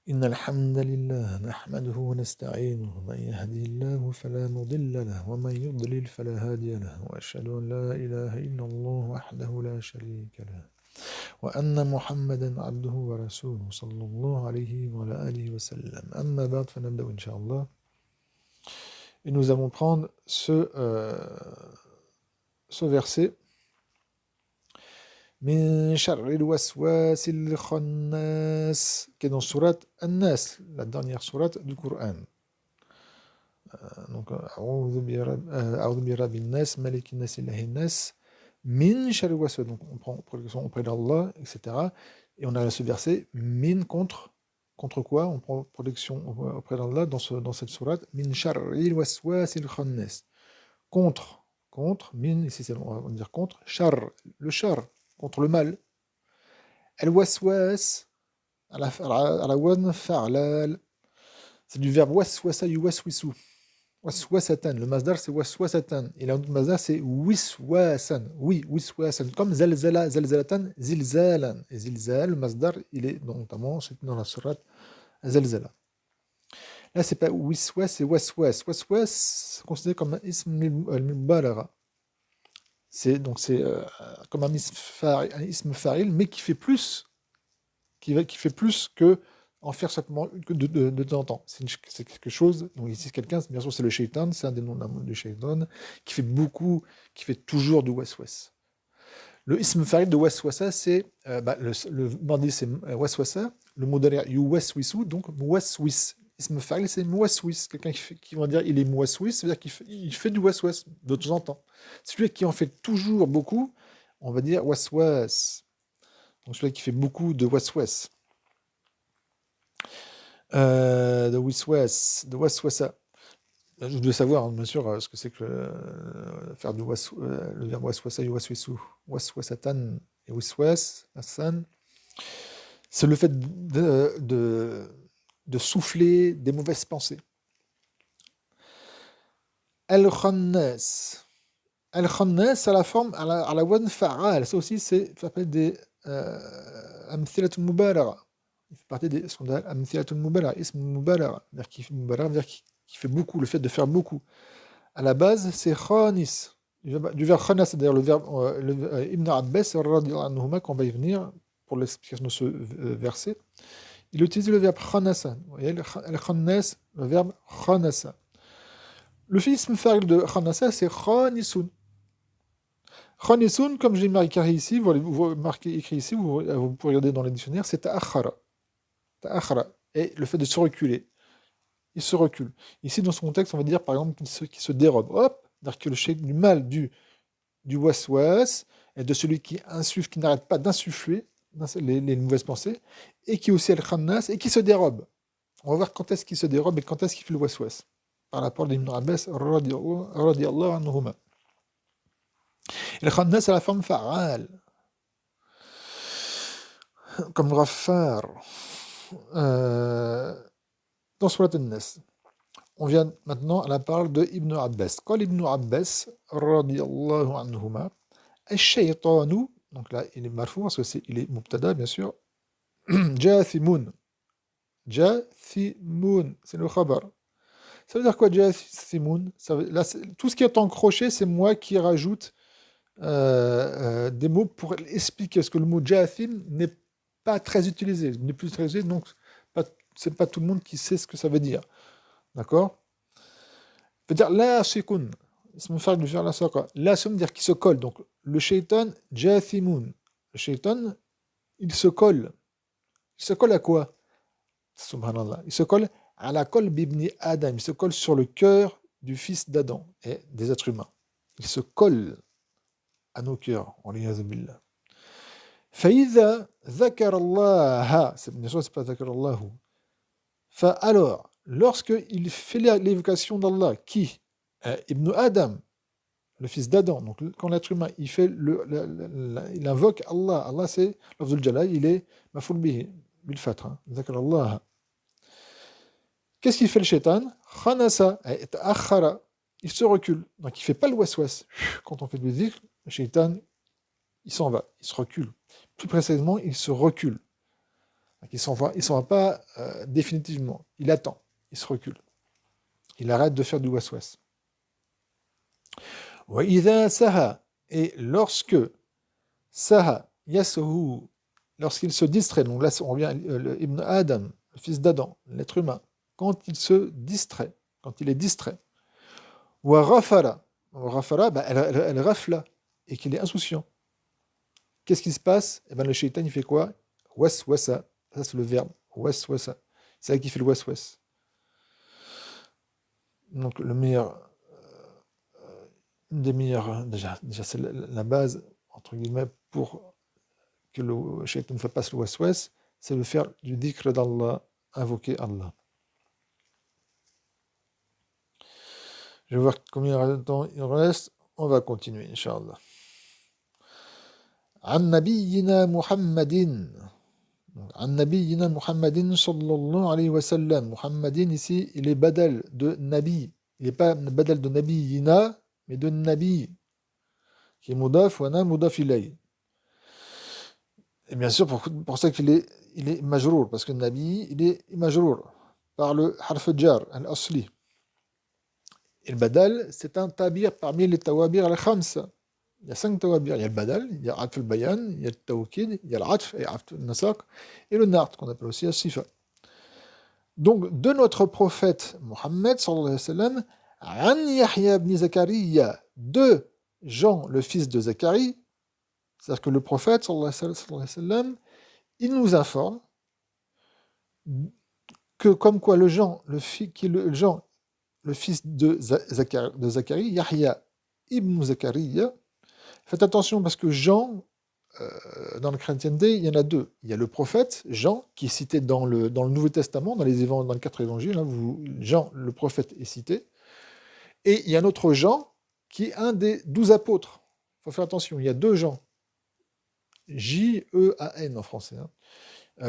إن الحمد لله نحمده ونستعينه من يهدي الله فلا مضل له ومن يضلل فلا هادي له وأشهد أن لا إله إلا الله وحده لا شريك له وأن محمدا عبده ورسوله صلى الله عليه وعلى آله وسلم أما بعد فنبدأ إن شاء الله. Et nous allons prendre ce verset من شر الوسواس الخناس qui est dans sourate An-Nas, la dernière sourate du Coran. Donc أعوذ برب الناس ملك الناس إله الناس من شر الوسواس, donc on prend protection auprès d'Allah, etc. Et on a ce verset min contre quoi on prend protection auprès d'Allah dans cette sourate min sharril waswasil khannas, contre min, ici on va dire contre shar, le shar, contre le mal. Al-waswas, à la wazn fa'lal, c'est du verbe waswasa yuwaswisu. Waswasatan, le masdar c'est waswasatan, et l'autre masdar c'est wiswasan, oui, wiswasan, comme zalzala, zalzalatan, zilzalan. Et zilzal, le masdar, il est notamment dans la sourate zalzala. Là, c'est pas wiswas, c'est waswas. Waswas, c'est considéré comme un ism al-mubalagha. C'est comme un ism fa'il, mais qui fait plus, qui fait plus que en faire simplement que de temps en temps. C'est quelque chose, donc ici quelqu'un, bien sûr c'est le shaitan, c'est un des noms du shaitan, qui fait beaucoup, qui fait toujours du waswas. Le ism fa'il de waswasa, c'est, le mandi c'est waswasa, le mot derrière yuwaswisu, donc muwaswis. Ism fa'il c'est muwaswis, quelqu'un qui va dire il est muwaswis, c'est-à-dire qu'il fait du waswas de temps en temps. Celui qui en fait toujours beaucoup, on va dire waswas. Donc celui qui fait beaucoup de waswas. De waswasa. Je dois savoir, bien sûr, ce que c'est que faire le verbe waswasa, yuwaswisu, waswasatan et waswas, asan. C'est le fait de souffler des mauvaises pensées. Al-Khannas. Al-Khannas, à la forme, à la wazn fa'al. Ça aussi, ça s'appelle des amthilatul mubalagha. Il fait partie des ce qu'on appelle amthilatul mubalagha, ism mubalagha, c'est-à-dire qui fait beaucoup, le fait de faire beaucoup. À la base, c'est khanis. Du verbe khanas, c'est-à-dire le verbe Ibn Abbas, radiyallahu anhuma, qu'on va y venir pour l'explication de ce verset. Il utilise le verbe khanasa. Vous voyez, al-khannas, le verbe khanasa. Le ism fa'il de khanasa, c'est khanisun. Khanisun, comme je l'ai marqué ici, vous marquez écrit ici, vous pouvez regarder dans les dictionnaires, c'est ta'akhara. Ta'akhara. Et le fait de se reculer. Il se recule. Ici, dans ce contexte, on va dire, par exemple, qu'il se dérobe. Hop, c'est-à-dire que le shaytan du mal du waswas, et de celui qui insuffle, qui n'arrête pas d'insuffler les mauvaises pensées, et qui est aussi al-khannas, et qui se dérobe. On va voir quand est-ce qu'il se dérobe et quand est-ce qu'il fait le waswas. Par rapport à Ibn Abbas, radiyallahu anhuma. Et le khannas, c'est la forme fa'al. Comme Ghaffar. Dans Surat An-Nas. On vient maintenant à la parole de Ibn Abbas. Qal Ibn Abbas, radiyallahu anhuma, ash-shaytanu, donc là il est marfou parce que il est mubtada bien sûr, jathimun. Jathimun, c'est le khabar. Ça veut dire quoi jathimun? Là, tout ce qui est en crochet, c'est moi qui rajoute des mots pour expliquer ce que le mot jathim n'est pas très utilisé, n'est plus très utilisé, donc c'est pas tout le monde qui sait ce que ça veut dire. D'accord? Ça veut dire la shikun. Ça me fait faire la saqa. La, ça veut dire qui se colle. Donc le shaitan jathimun. Le shaitan, il se colle. Il se colle à quoi? Subhanallah. Il se colle à la colle bibni Adam. Il se colle sur le cœur du fils d'Adam et des êtres humains. Il se colle à nos cœurs. Waliyadhu billah. فإذا ذكر الله, bien sûr c'est pas ذكر الله. Alors, lorsqu'il fait l'évocation d'Allah, qui Ibn Adam, le fils d'Adam, donc quand l'être humain il invoque Allah, Allah c'est l'afzul jalal, il est mafoul bihi, bil fath, ذكر Allah. Qu'est-ce qu'il fait le shaitan? Khanasa, ta'akhara, il se recule, donc il fait pas le waswas. Quand on fait du dhikr, le shaitan, il s'en va, il se recule. Plus précisément, il se recule. Donc, il s'en va pas définitivement. Il attend, il se recule. Il arrête de faire du waswas. Wa idha saha, et lorsque saha yasahu, lorsqu'il se distrait, donc là on revient Ibn Adam, le fils d'Adam, l'être humain, quand il se distrait, quand il est distrait, wa ghafara, bah, elle rafla, et qu'il est insouciant. Qu'est-ce qui se passe? Eh ben, le shaitan, il fait quoi? Waswasa, ça c'est le verbe, waswasa, c'est ça qui fait le waswas. Donc le meilleur, une des meilleures, déjà c'est la base, entre guillemets, pour que le shaitan ne fasse pas le waswas, c'est de faire du dhikr d'Allah, invoquer Allah. Je vais voir combien de temps il reste. On va continuer, Inch'Allah. An nabiyyina Muhammadin. An nabiyyina Muhammadin sallallahu alayhi wa sallam. Muhammadin ici, il est badal de nabi. Il n'est pas badal de nabiyyina, mais de nabi, qui est mudaf wa na mudaf ilay. Et bien sûr, pour ça qu'il est majrour, parce que nabi, il est majrour par le harf jar, al-asli. Et le badal, c'est un tabir parmi les tawabir al-khamsa. Il y a 5 tawabir. Il y a le badal, il y a atf al-bayan, il y a le tawkid, il y a l'atf, et atf al-nasaq, et le nart, qu'on appelle aussi al-sifa. Donc, de notre prophète Mohammed, sallallahu alayhi wa sallam, an Yahya ibn Zakariya, de Jean, le fils de Zacharie, c'est-à-dire que le prophète, sallallahu alayhi wa sallam, il nous informe que, comme quoi le Jean, le fils de Zacharie, Yahya ibn Zakariya. Faites attention parce que Jean, dans la chrétienté, il y en a deux. Il y a le prophète, Jean, qui est cité dans le Nouveau Testament, dans les 4 évangiles. Jean, le prophète, est cité. Et il y a un autre Jean, qui est un des 12 apôtres. Il faut faire attention, il y a 2 Jean. J-E-A-N en français.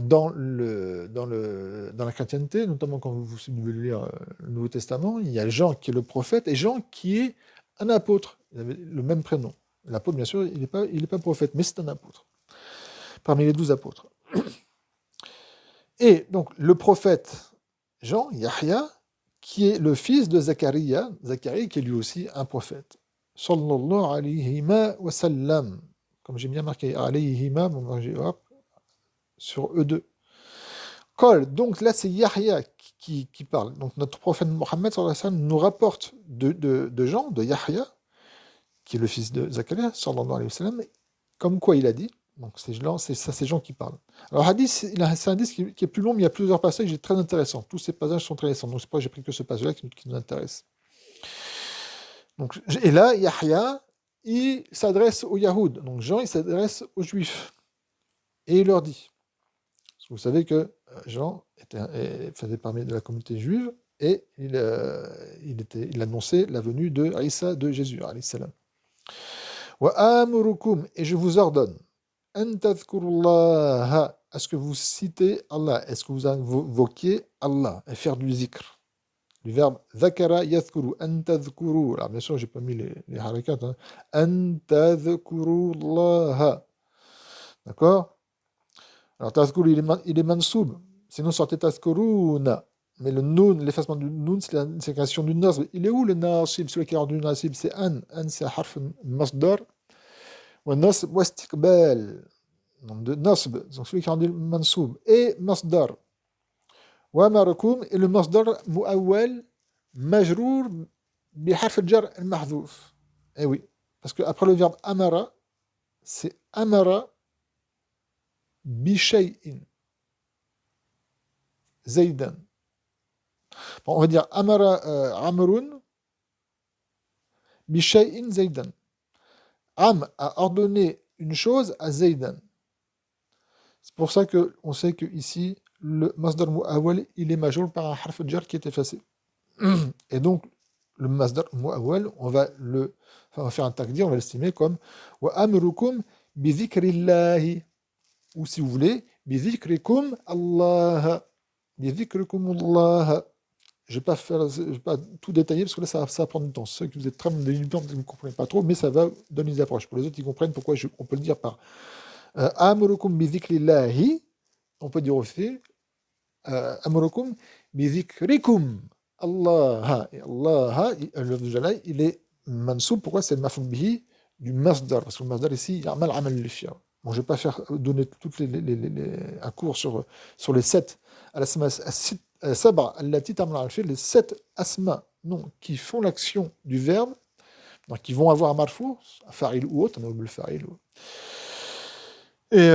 Dans la chrétienté, notamment quand vous devez lire le Nouveau Testament, il y a Jean qui est le prophète et Jean qui est un apôtre. Il avait le même prénom. L'apôtre, bien sûr, il n'est pas prophète, mais c'est un apôtre. Parmi les 12 apôtres. Et donc, le prophète Jean, Yahya, qui est le fils de Zacharie qui est lui aussi un prophète. Sallallahu alayhi wa sallam. Comme j'ai bien marqué, alayhi ma, sur eux deux. Donc là, c'est Yahya qui parle. Donc notre prophète Mohammed sallallahu alayhi wa sallam nous rapporte de Jean, de Yahya, qui est le fils de Zacharie, sallallahu alayhi wa sallam, comme quoi il a dit. Donc c'est Jean qui parle. Alors c'est un hadith qui est plus long, mais il y a plusieurs passages qui sont très intéressants. Tous ces passages sont très intéressants. Donc c'est pour ça que j'ai pris que ce passage-là qui nous intéresse. Donc, et là, Yahya, il s'adresse aux Yahoud. Donc Jean, il s'adresse aux Juifs. Et il leur dit, vous savez que Jean faisait partie de la communauté juive et il annonçait la venue de Isa, de Jésus, alayhi salam. Wa amurukum, et je vous ordonne, an tadhkurullaha, est-ce que vous citez Allah, est-ce que vous invoquez Allah, et faire du zikr. Du verbe dhakara yadhkuru, an tadhkuru. Alors bien sûr, j'ai pas mis les harakats. An tadhkurullaha. D'accord? Alors, tazkuru, il est mansoub. Sinon, sortez tazkuruna. Mais le noun, l'effacement du noun, c'est la création du nasb. Il est où le nasib? Celui qui est rendu nasib, c'est an. An, c'est harf masdar. Wa nasb wa istiqbal. Donc, de nasb, donc celui qui est rendu mansoub. Et masdar. Wa marakum, et le masdar mu'awwal majrour bi harf al-jar al-mahdhouf. Eh oui. Parce qu'après le verbe amara, c'est amara bishay'in. Zaydan. Bon, on va dire amara amrun bishay'in Zaydan. Am a ordonné une chose à Zaydan. C'est pour ça qu'on sait que ici le masdar mu'awwal, il est majrour par un harf jar qui est effacé. Et donc le masdar mu'awwal, on va faire un taqdir, on va l'estimer comme wa amrukum bi dhikrillahi, ou si vous voulez bi dhikrikum Allah. Je ne vais pas tout détailler parce que là, ça va prendre du temps. Ceux qui vous êtes très débutants, vous ne comprenez pas trop, mais ça va donner des approches. Pour les autres, ils comprennent pourquoi on peut le dire par Amurukum bi dhikrillahi, on peut dire aussi Amrukum bidhikrikum. Allah. Et Allah, le lafz de jalal, il est mansoub. Pourquoi c'est le maf'ul bihi du masdar? Parce que le masdar ici, ya'mal amal al-fi'l. Bon, je ne vais pas donner toutes un cours sur les 7 al-asma sab'a allati ta'mal al-fi'l, les 7 asma non, qui font l'action du verbe, donc qui vont avoir un marfou, un fa'il ou autre, on a oublié le fa'il. Et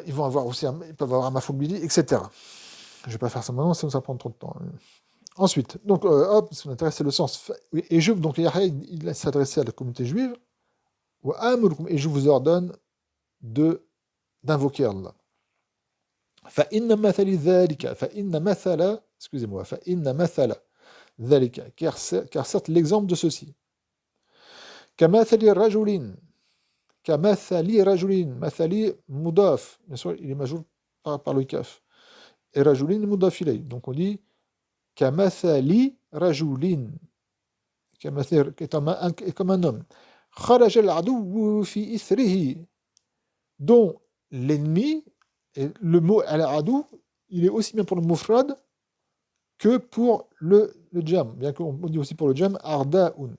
ils vont avoir aussi ils peuvent avoir un maf'ul bihi, etc. Je ne vais pas faire ça maintenant, sinon ça prend trop de temps. Ensuite, donc, hop, ce qui m'intéresse, c'est le sens. Et je, donc, Yahya, il s'adressait à la communauté juive. Et je vous ordonne d'invoquer Allah. Excusez-moi. Car certes, l'exemple de ceci. Kamathali rajulin. Mathali mudaf. Bien sûr, il est majour par le kaf. Et rajulin mudaf ilay. Donc on dit Kamathali rajulin. Kamathir, qui est comme un homme. Kharaj al-adoу fi ithrihi. Dont l'ennemi, et le mot al-adoou, il est aussi bien pour le mufrad que pour le jam. Bien qu'on dit aussi pour le jam, arda'un.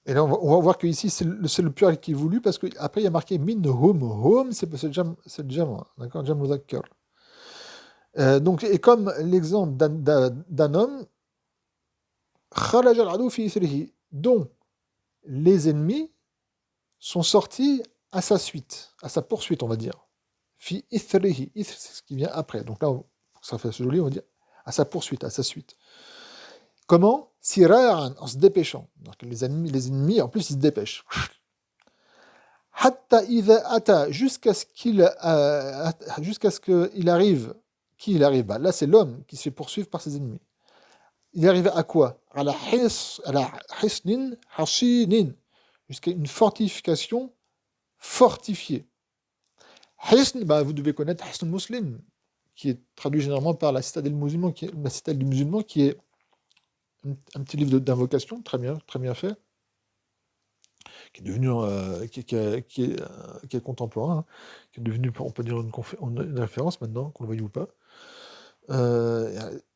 Et là, on va voir que ici c'est le pluriel qui est voulu, parce qu'après il y a marqué minhum. Hum, c'est le jam, hein, d'accord, jam mudhakkar. Donc, et comme l'exemple d'un homme, kharaj al-adoou fi ithrihi, dont les ennemis sont sortis à sa suite, à sa poursuite, on va dire. Fi ithrihi, c'est ce qui vient après. Donc là, pour que ça fasse joli, on va dire à sa poursuite, à sa suite. Comment? Sira'an, en se dépêchant. Donc les ennemis, en plus, ils se dépêchent. Hatta idha ata, jusqu'à ce qu'il arrive. Qui il arrive? Là, c'est l'homme qui se fait poursuivre par ses ennemis. Il arrive à quoi? À la hisnin hashinin, jusqu'à une fortification fortifiée. Hisn, vous devez connaître Hisn Muslim, qui est traduit généralement par la citadelle du musulman, qui est un petit livre d'invocation, très bien fait, qui est devenu, qui est contemporain, hein, qui est devenu, on peut dire, une référence maintenant, qu'on le veuille ou pas.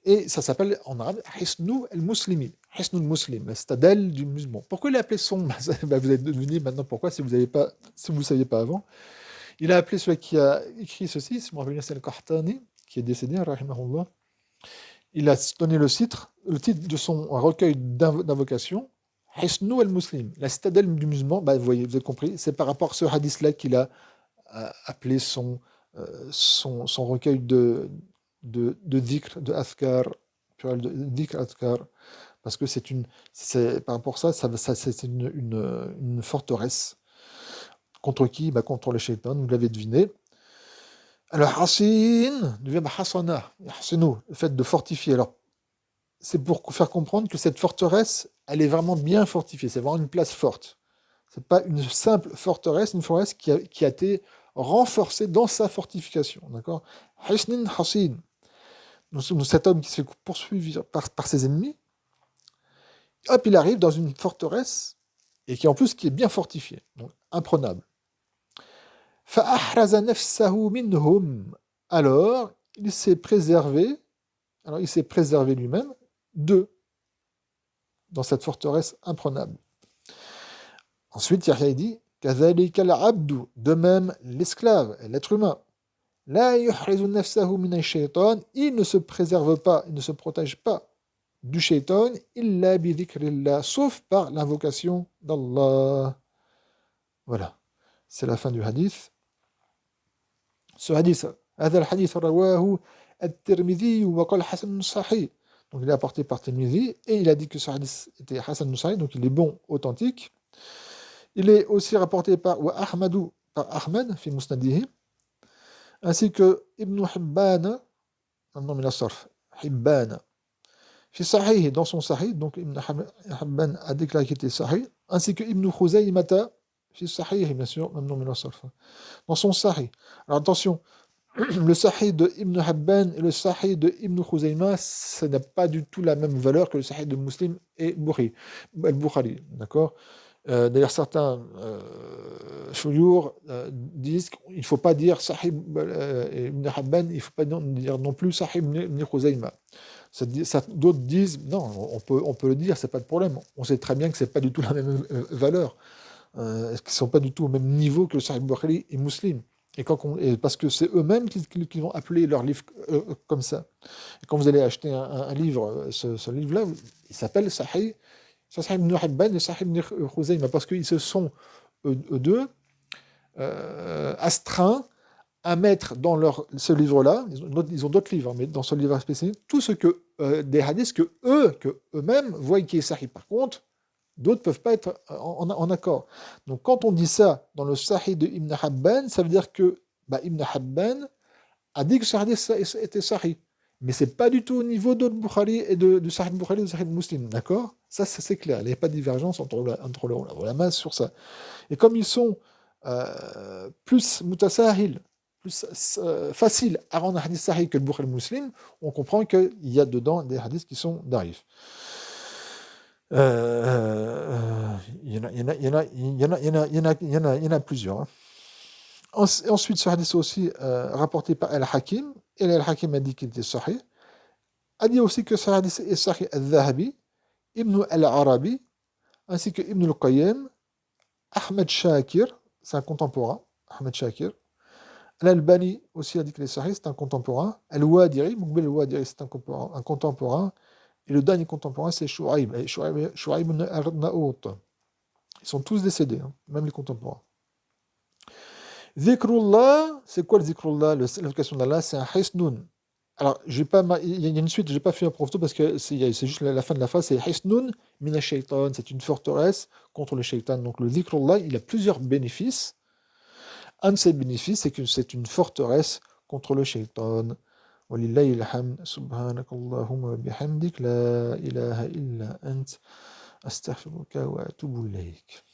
Et ça s'appelle en arabe Hisnu al-Muslimi, Hisnu al-Muslim, la citadelle du musulman. Pourquoi il a appelé son Vous allez deviner maintenant pourquoi, si vous ne saviez pas avant. Il a appelé celui qui a écrit ceci, c'est Al Qahtani, qui est décédé, rahimahullah. Il a donné le titre de son recueil d'invocation, Hisnu al-Muslim, la citadelle du musulman. Vous voyez, vous avez compris, c'est par rapport à ce hadith-là qu'il a appelé son recueil de dhikr, de athkar, de dhikr athkar, parce que par rapport à ça c'est une forteresse. Contre qui? Contre les shaytans, vous l'avez deviné. Alors, hasin, du verbe hasana, le fait de fortifier. Alors, c'est pour faire comprendre que cette forteresse, elle est vraiment bien fortifiée, c'est vraiment une place forte. C'est pas une simple forteresse, une forteresse qui a été renforcée dans sa fortification. D'accord? Hisnin hasin. Donc, cet homme qui se fait poursuivre par ses ennemis, hop, il arrive dans une forteresse, et qui en plus qui est bien fortifiée, donc imprenable. فَأَحْرَزَ نَفْسَهُ مِنْهُمْ. Alors, il s'est préservé lui-même d'eux, dans cette forteresse imprenable. Ensuite, Yahya dit كَذَلِكَ الْعَبْدُ, de même l'esclave, l'être humain. لَا يُحْرِزُ نَفْسَهُ مِنَ الشَّيْطَانِ, il ne se préserve pas, il ne se protège pas du shaitan, إِلَّا بِذِكْرِ اللَّهِ, sauf par l'invocation d'Allah. Voilà, c'est la fin du hadith. Ce hadith, هذا الحديث رواه الترمذي وقال حسن صحيح. Donc il est apporté par Tirmidhi et il a dit que ce hadith était Hasan Sahih, donc il est bon, authentique. Il est aussi rapporté par Ahmadu, par Ahmed, fi Musnadihi, ainsi que Ibn Hibban, non mais la sarf, Hibban, fi Sahih, dans son Sahih, donc Ibn Hibban a déclaré qu'il était Sahih, ainsi que Ibn Khuzaymata, fi Sahih, bien sûr, même non mais la sarf, dans son Sahih. Alors attention, le Sahih de Ibn Hibban et le Sahih de Ibn Khuzayma, ça n'a pas du tout la même valeur que le Sahih de Muslim et Al-Bukhari, d'accord? D'ailleurs, certains chouyours disent qu'il ne faut pas dire Sahib ibn Habban, il ne faut pas dire non plus Sahib ibn Khuzayma. D'autres disent non, on peut le dire, c'est pas de problème. On sait très bien que c'est pas du tout la même valeur, qu'ils ne sont pas du tout au même niveau que le Sahih Bukhari et Muslim. Et parce que c'est eux-mêmes qui vont appeler leur livre comme ça. Et quand vous allez acheter un livre, ce livre-là, il s'appelle Sahih ibn Hibban et Sahih ibn Khuzayma, parce qu'ils se sont, eux deux, astreints à mettre dans ce livre-là, ils ont d'autres livres, mais dans ce livre spécifique, tout ce que des hadiths que eux-mêmes voient qui est sahih. Par contre, d'autres ne peuvent pas être en accord. Donc quand on dit ça dans le sahih de Ibn Habban, ça veut dire que Ibn Habban a dit que ce hadith était sahih. Mais c'est pas du tout au niveau de Bukhari et du Sahih Bukhari et du Sahih Muslim, d'accord? Ça, c'est clair. Il n'y a pas de divergence entre le ulama sur ça. Et comme ils sont plus mutasahil, plus facile à rendre un hadith sahih que le Bukhari Muslim, on comprend qu'il y a dedans des hadiths qui sont d'arif. Il y en a plusieurs. Hein. Ensuite, ce hadith est aussi rapporté par Al-Hakim, et Al-Hakim a dit qu'il était sahih. A dit aussi que ce hadith est sahih al-Dhahabi, Ibn al-Arabi, ainsi que Ibn al-Qayyim, Ahmed Shakir, c'est un contemporain, Ahmed Shakir. Al-Albani aussi a dit qu'il est sahih, c'est un contemporain. Al-Wadiri, Muqbil al-Wadiri, c'est un contemporain. Et le dernier contemporain, c'est Shu'aib ibn Arnaout. Ils sont tous décédés, hein, même les contemporains. Zikrullah, c'est quoi le Zikrullah? L'invocation d'Allah, c'est un Hisnun. Alors, il y a une suite, je n'ai pas fait un profito parce que c'est juste la fin de la phrase, c'est Hisnun mina shaitan, c'est une forteresse contre le shaitan. Donc le Zikrullah, il a plusieurs bénéfices. Un de ces bénéfices, c'est que c'est une forteresse contre le shaitan. ولله الحمد سبحانك اللهم وبحمدك لا إله إلا أنت أستغفرك وأتوب إليك